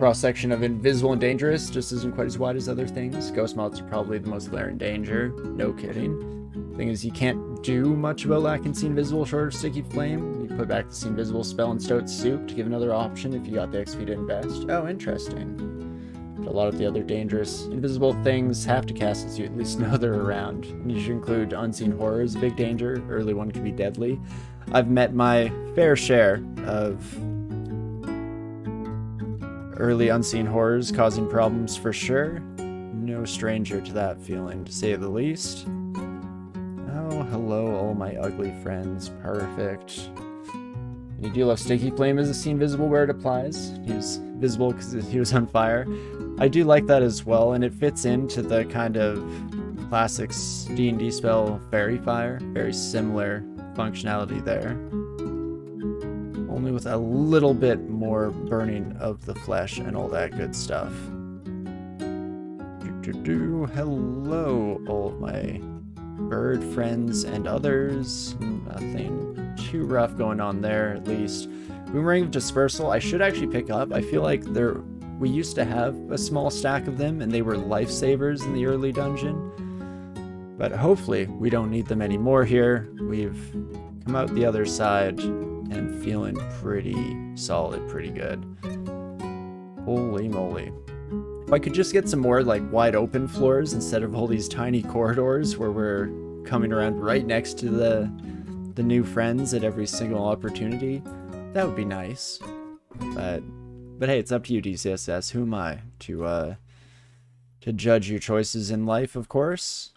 cross-section of invisible and dangerous just isn't quite as wide as other things. Ghost moths are probably the most glaring danger. No kidding. Thing is, you can't do much about lacking See Invisible short of Sticky Flame. You put back the See Invisible spell in Stoat Soup to give another option if you got the XP to invest. Oh, interesting. But a lot of the other dangerous invisible things have to cast as you at least know they're around. And you should include Unseen Horror as a big danger. Early one can be deadly. I've met my fair share of early Unseen Horrors causing problems for sure. No stranger to that feeling, to say the least. Oh, hello, all my ugly friends. Perfect. You do love Sticky Flame as a See Invisible where it applies. He was visible because he was on fire. I do like that as well, and it fits into the kind of classic D&D spell Fairy Fire. Very similar functionality there. Only with a little bit more burning of the flesh and all that good stuff. Hello, all of my bird friends and others. Nothing too rough going on there, at least. Boomerang of Dispersal, I should actually pick up. I feel like we used to have a small stack of them, and they were lifesavers in the early dungeon. But hopefully, we don't need them anymore here. We've come out the other side and feeling pretty solid, pretty good. Holy moly. If I could just get some more like wide open floors instead of all these tiny corridors where we're coming around right next to the new friends at every single opportunity, that would be nice. But hey, it's up to you, DCSS. Who am I to judge your choices in life, of course?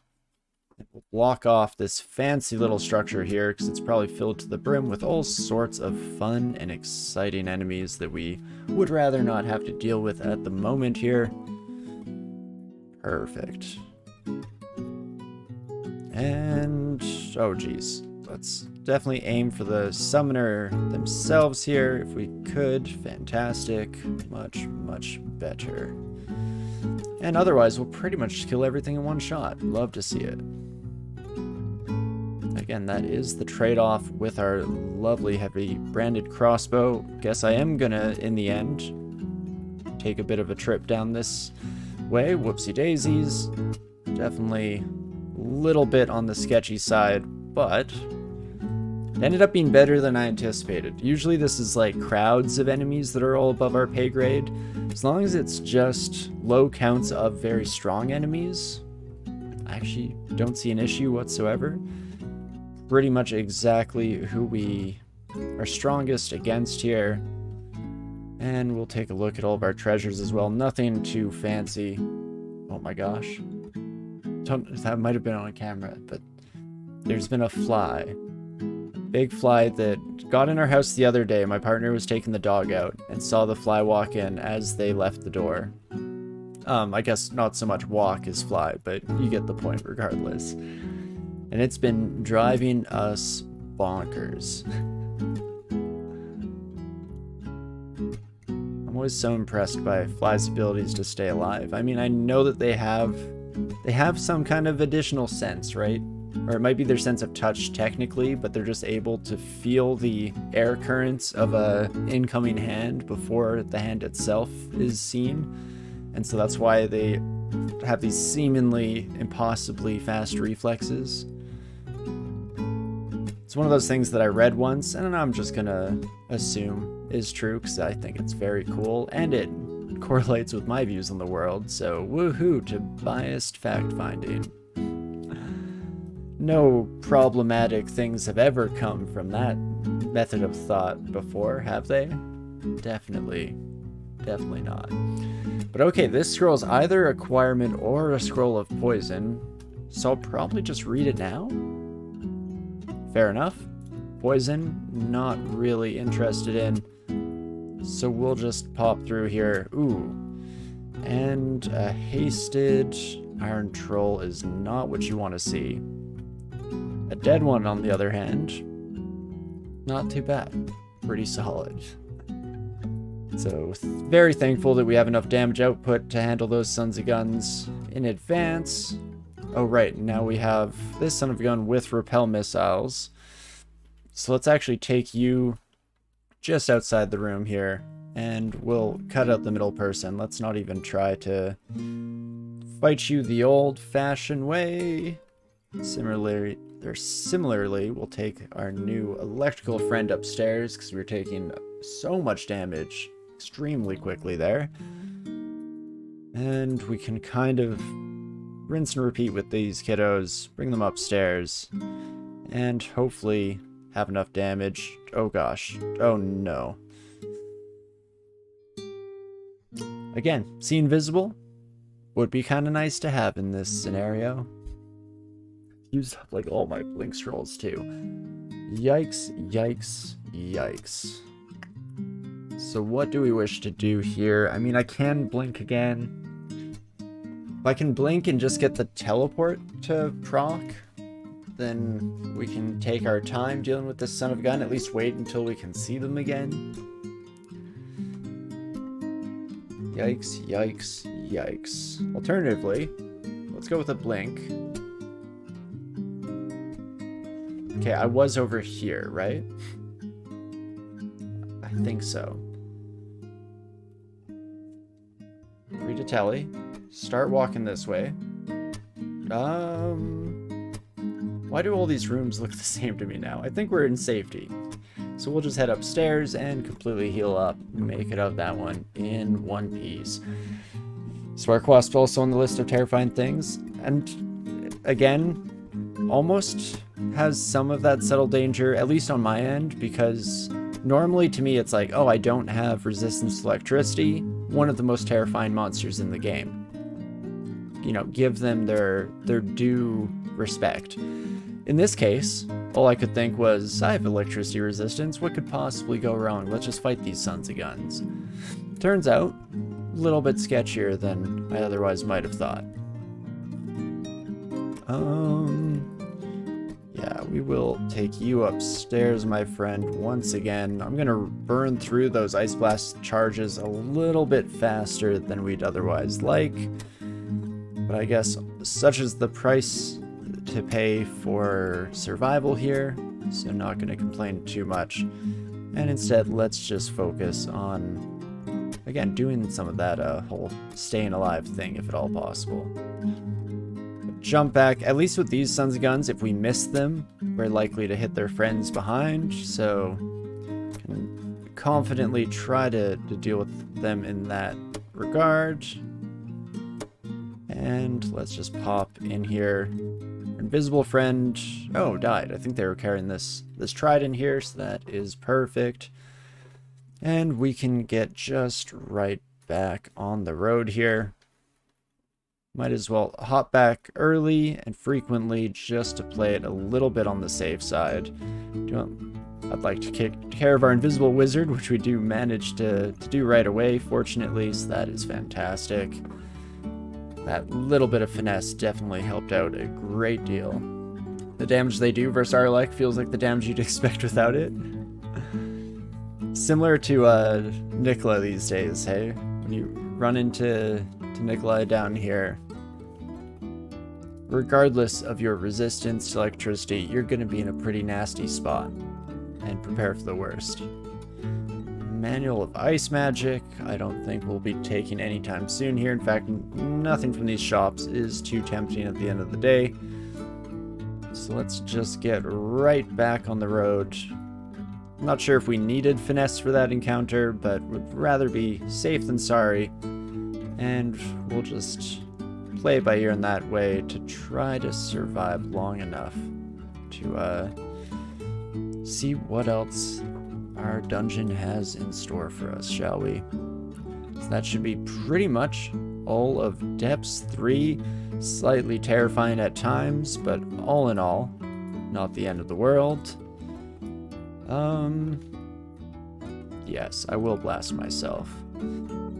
We'll block off this fancy little structure here because it's probably filled to the brim with all sorts of fun and exciting enemies that we would rather not have to deal with at the moment here. Perfect. And oh geez, let's definitely aim for the summoner themselves here if we could. Fantastic. Much better. And otherwise, we'll pretty much just kill everything in one shot. Love to see it. Again, that is the trade-off with our lovely heavy branded crossbow. Guess I am gonna, in the end, take a bit of a trip down this way. Whoopsie daisies. Definitely a little bit on the sketchy side, but it ended up being better than I anticipated. Usually this is like crowds of enemies that are all above our pay grade. As long as it's just low counts of very strong enemies, I actually don't see an issue whatsoever. Pretty much exactly who we are strongest against here. And we'll take a look at all of our treasures as well. Nothing too fancy. Oh my gosh. That might have been on camera, but there's been a fly. Big fly that got in our house the other day. My partner was taking the dog out and saw the fly walk in as they left the door. I guess not so much walk as fly, but you get the point regardless. And it's been driving us bonkers. I'm always so impressed by flies' abilities to stay alive. I mean, I know that they have some kind of additional sense, right? Or it might be their sense of touch technically, but they're just able to feel the air currents of a incoming hand before the hand itself is seen. And so that's why they have these seemingly impossibly fast reflexes. It's one of those things that I read once, and I'm just gonna assume is true because I think it's very cool, and it correlates with my views on the world, so woohoo to biased fact-finding. No problematic things have ever come from that method of thought before, have they? Definitely not. But okay, this scroll is either acquirement or a scroll of poison, so I'll probably just read it now. Fair enough. Poison, not really interested in, so we'll just pop through here. Ooh, and a hasted iron troll is not what you want to see. A dead one, on the other hand, not too bad. Pretty solid. So, very thankful that we have enough damage output to handle those sons of guns in advance. Oh, right, now we have this son of a gun with repel missiles. So let's actually take you just outside the room here and we'll cut out the middle person. Let's not even try to fight you the old-fashioned way. Similarly, we'll take our new electrical friend upstairs because we're taking so much damage extremely quickly there. And we can kind of rinse and repeat with these kiddos, bring them upstairs, and hopefully have enough damage. Oh gosh. Oh no. Again, see invisible would be kind of nice to have in this scenario. Used up like all my blink scrolls too. Yikes, yikes, yikes. So what do we wish to do here? I mean, I can blink again. If I can blink and just get the teleport to proc, then we can take our time dealing with this son of a gun, at least wait until we can see them again. Yikes, yikes, yikes. Alternatively, let's go with a blink. Okay, I was over here, right? I think so. Read a telly. Start walking this way. Why do all these rooms look the same to me now? I think we're in safety. So we'll just head upstairs and completely heal up. Make it out that one in one piece. Spark Wasp also on the list of terrifying things. And again, almost has some of that subtle danger, at least on my end, because normally to me it's like, oh, I don't have resistance to electricity. One of the most terrifying monsters in the game. You know, give them their due respect. In this case, all I could think was, I have electricity resistance, what could possibly go wrong? Let's just fight these sons of guns. Turns out, a little bit sketchier than I otherwise might have thought. Yeah, we will take you upstairs, my friend, once again. I'm gonna burn through those Ice Blast charges a little bit faster than we'd otherwise like. But I guess such is the price to pay for survival here, so not gonna complain too much. And instead, let's just focus on, again, doing some of that whole staying alive thing, if at all possible. Jump back, at least with these sons of guns, if we miss them, we're likely to hit their friends behind, so can confidently try to deal with them in that regard. And let's just pop in here. Invisible friend, oh, died. I think they were carrying this trident here, so that is perfect. And we can get just right back on the road here. Might as well hop back early and frequently just to play it a little bit on the safe side. I'd like to take care of our invisible wizard, which we do manage to do right away, fortunately, so that is fantastic. That little bit of finesse definitely helped out a great deal. The damage they do versus our elect feels like the damage you'd expect without it. Similar to Nicola these days, hey? When you run into Nicola down here, regardless of your resistance to electricity, you're going to be in a pretty nasty spot, and prepare for the worst. Manual of Ice Magic, I don't think we'll be taking anytime soon here. In fact, nothing from these shops is too tempting at the end of the day. So let's just get right back on the road. I'm not sure if we needed finesse for that encounter, but would rather be safe than sorry. And we'll just play it by ear in that way to try to survive long enough to see what else our dungeon has in store for us, shall we? So that should be pretty much all of Depths 3. Slightly terrifying at times, but all in all, not the end of the world. Yes, I will blast myself.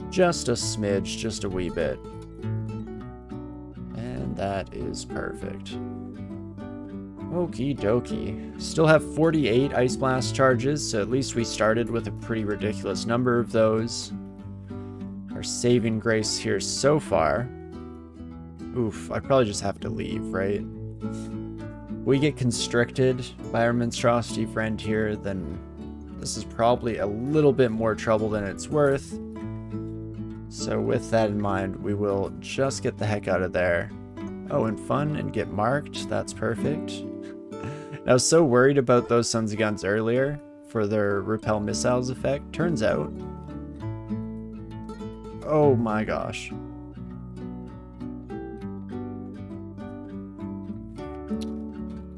Just a smidge, just a wee bit. And that is perfect. Okie dokie. Still have 48 Ice Blast charges, so at least we started with a pretty ridiculous number of those. Our saving grace here so far. Oof, I probably just have to leave, right? We get constricted by our monstrosity friend here, then This is probably a little bit more trouble than it's worth. So with that in mind, we will just get the heck out of there. Oh, and fun and get marked. That's perfect. I was so worried about those Sons of Guns earlier for their repel missiles effect. Turns out, oh my gosh.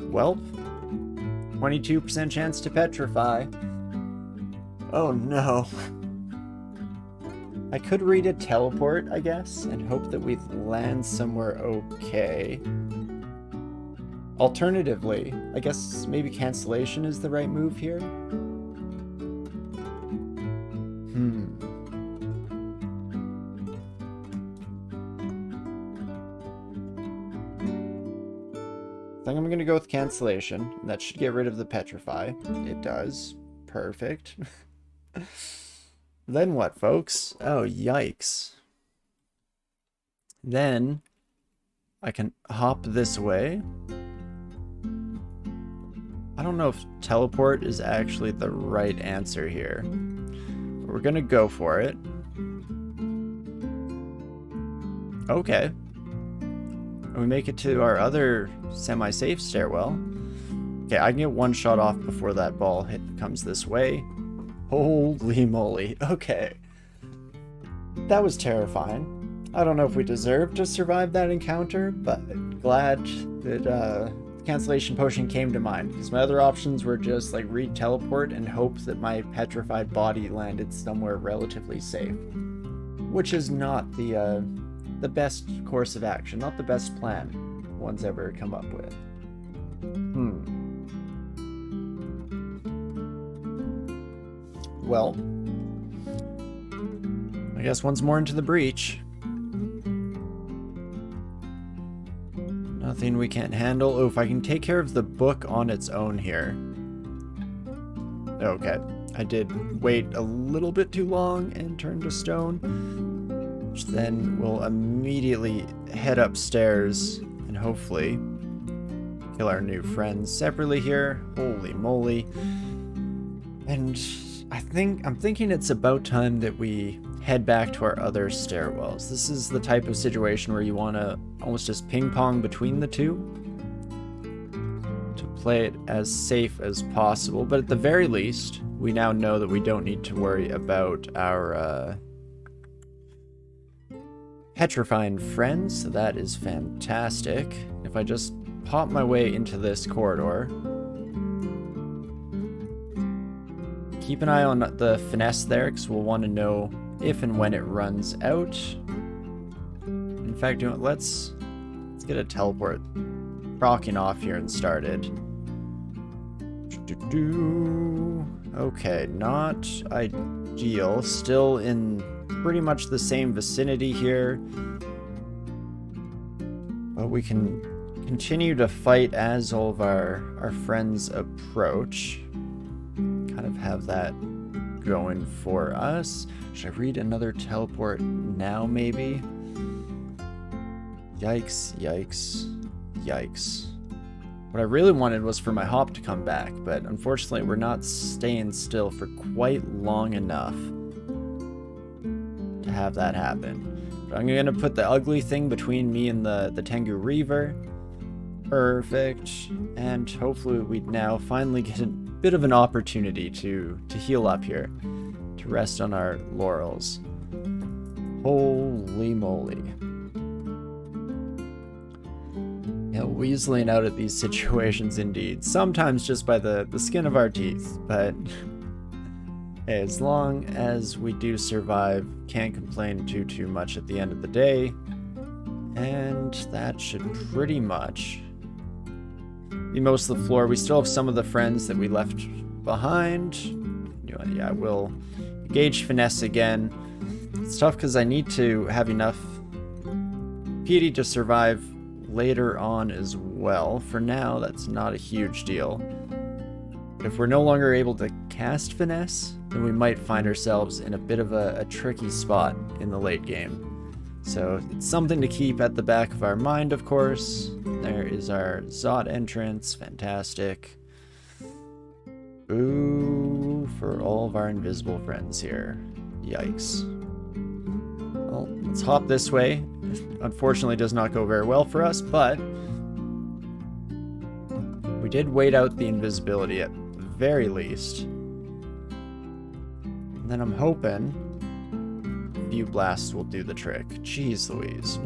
Well, 22% chance to petrify. Oh no. I could read a teleport, I guess, and hope that we land somewhere okay. Alternatively, I guess maybe cancellation is the right move here. I think I'm gonna go with cancellation. That should get rid of the petrify. It does. Perfect. Then what, folks? Oh, yikes. Then I can hop this way. I don't know if teleport is actually the right answer here. But we're gonna go for it. Okay. And we make it to our other semi-safe stairwell. Okay, I can get one shot off before that ball comes this way. Holy moly. Okay. That was terrifying. I don't know if we deserved to survive that encounter, but glad that cancellation potion came to mind, because my other options were just like read teleport and hope that my petrified body landed somewhere relatively safe, which is not the best course of action, not the best plan one's ever come up with. Well, I guess once more into the breach. Nothing we can't handle. Oh, if I can take care of the book on its own here. Okay, I did wait a little bit too long and turn to stone. Which then we'll immediately head upstairs and hopefully kill our new friends separately here. Holy moly. And I'm thinking it's about time that we head back to our other stairwells. This is the type of situation where you want to almost just ping pong between the two to play it as safe as possible. But at the very least, we now know that we don't need to worry about our petrifying friends, so that is fantastic. If I just pop my way into this corridor, keep an eye on the finesse there, because we'll want to know if and when it runs out. In fact, let's get a teleport rocking off here and started. Okay, not ideal. Still in pretty much the same vicinity here. But we can continue to fight as all of our friends approach. Kind of have that going for us. Should I read another teleport now, maybe? Yikes, yikes, yikes. What I really wanted was for my hop to come back, but unfortunately we're not staying still for quite long enough to have that happen. But I'm gonna put the ugly thing between me and the Tengu Reaver. Perfect. And hopefully we now finally get a bit of an opportunity to heal up here, to rest on our laurels. Holy moly. Yeah, weaseling out of these situations indeed. Sometimes just by the skin of our teeth, but hey, as long as we do survive, can't complain too much at the end of the day. And that should pretty much be most of the floor. We still have some of the friends that we left behind. Yeah, we'll engage finesse again. It's tough because I need to have enough piety to survive later on as well. For now, that's not a huge deal. But if we're no longer able to cast finesse, then we might find ourselves in a bit of a tricky spot in the late game. So it's something to keep at the back of our mind, of course. There is our Zot entrance. Fantastic. Ooh, for all of our invisible friends here. Yikes. Well, let's hop this way. Unfortunately, does not go very well for us, but we did wait out the invisibility at the very least. And then I'm hoping a few blasts will do the trick. Jeez Louise.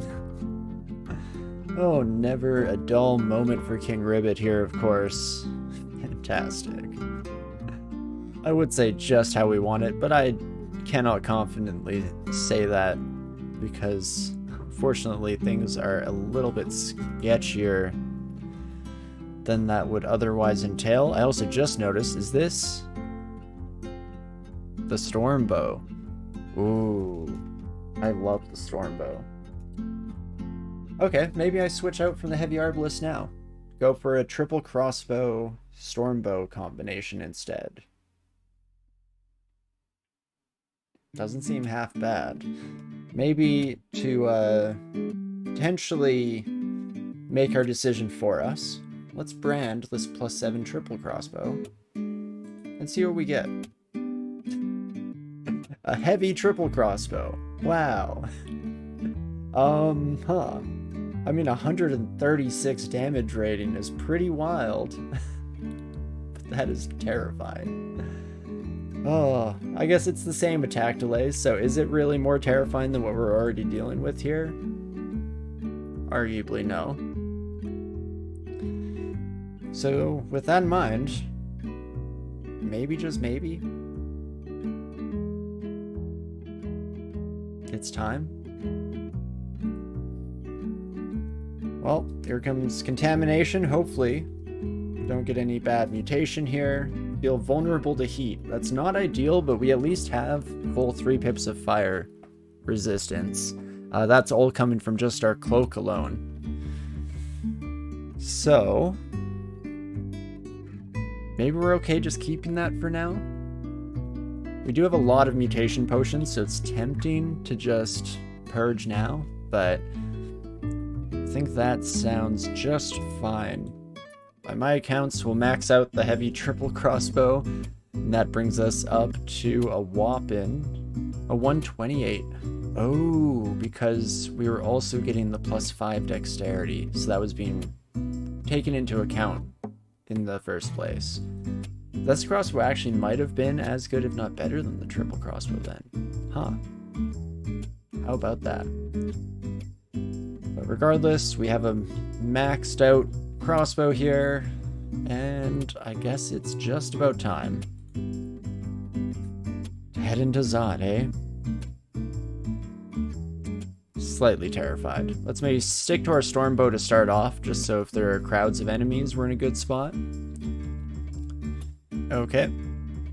Oh, never a dull moment for King Ribbit here, of course. Fantastic. I would say just how we want it, but I cannot confidently say that because, unfortunately, things are a little bit sketchier than that would otherwise entail. I also just noticed, is this the storm bow? Ooh, I love the storm bow. Okay, maybe I switch out from the heavy arbalist now. Go for a triple crossbow storm bow combination instead. Doesn't seem half bad. Maybe to potentially make our decision for us, let's brand this +7 triple crossbow and see what we get. A heavy triple crossbow. Wow. I mean, 136 damage rating is pretty wild. But that is terrifying. Oh, I guess it's the same attack delays, so is it really more terrifying than what we're already dealing with here? Arguably, no. So, with that in mind, maybe, just maybe, it's time. Well, here comes contamination, hopefully. Don't get any bad mutation here. Feel vulnerable to heat. That's not ideal, but we at least have full 3 pips of fire resistance. That's all coming from just our cloak alone. So, maybe we're okay just keeping that for now. We do have a lot of mutation potions, so it's tempting to just purge now, but I think that sounds just fine. By my accounts, we'll max out the heavy triple crossbow, and that brings us up to a whopping 128. Oh, because we were also getting the +5 dexterity, so that was being taken into account in the first place. This crossbow actually might have been as good, if not better, than the triple crossbow then. Huh. How about that? But regardless, we have a maxed out crossbow here, and I guess it's just about time to head into Zot, eh? Slightly terrified. Let's maybe stick to our storm bow to start off, just so if there are crowds of enemies, we're in a good spot. Okay,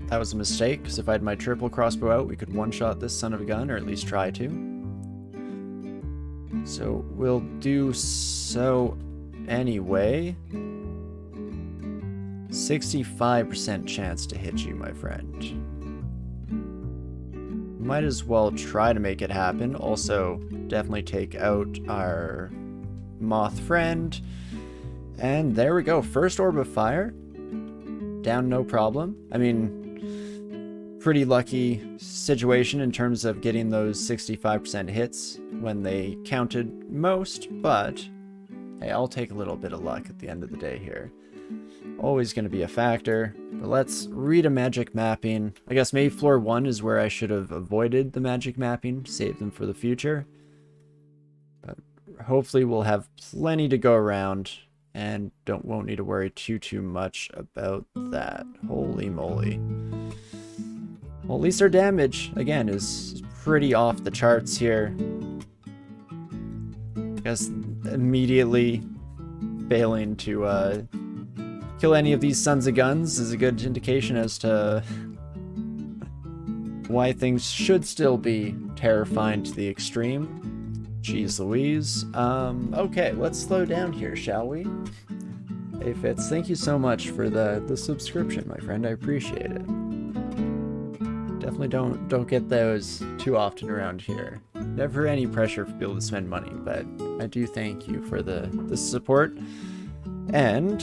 that was a mistake, because if I had my triple crossbow out, we could one-shot this son of a gun, or at least try to. So we'll do so anyway. 65% chance to hit you, my friend. Might as well try to make it happen. Also, definitely take out our moth friend. And there we go. First orb of fire. Down no problem. I mean, pretty lucky situation in terms of getting those 65% hits when they counted most, but hey, I'll take a little bit of luck at the end of the day here. Always going to be a factor. But let's read a magic mapping. I guess maybe floor 1 is where I should have avoided the magic mapping, save them for the future. But hopefully we'll have plenty to go around and won't need to worry too much about that. Holy moly. Well, at least our damage, again, is pretty off the charts here. I guess immediately failing to kill any of these sons of guns is a good indication as to why things should still be terrifying to the extreme. Jeez Louise. Okay, let's slow down here, shall we? Hey Fitz, thank you so much for the subscription, my friend. I appreciate it. Definitely don't get those too often around here. Never any pressure for people to spend money, but I do thank you for the support. And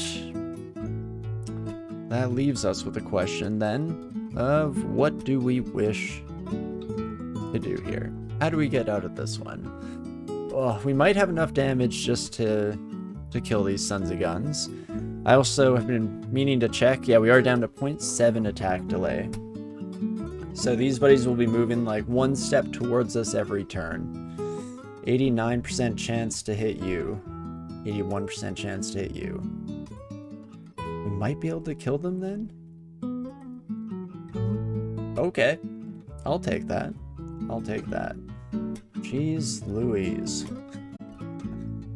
that leaves us with a question then. of what do we wish to do here. How do we get out of this one? Oh, we might have enough damage just to kill these sons of guns. I also have been meaning to check. Yeah, we are down to 0.7 attack delay. So these buddies will be moving like one step towards us every turn. 89% chance to hit you. 81% chance to hit you. We might be able to kill them then? Okay. I'll take that. I'll take that. Jeez Louise.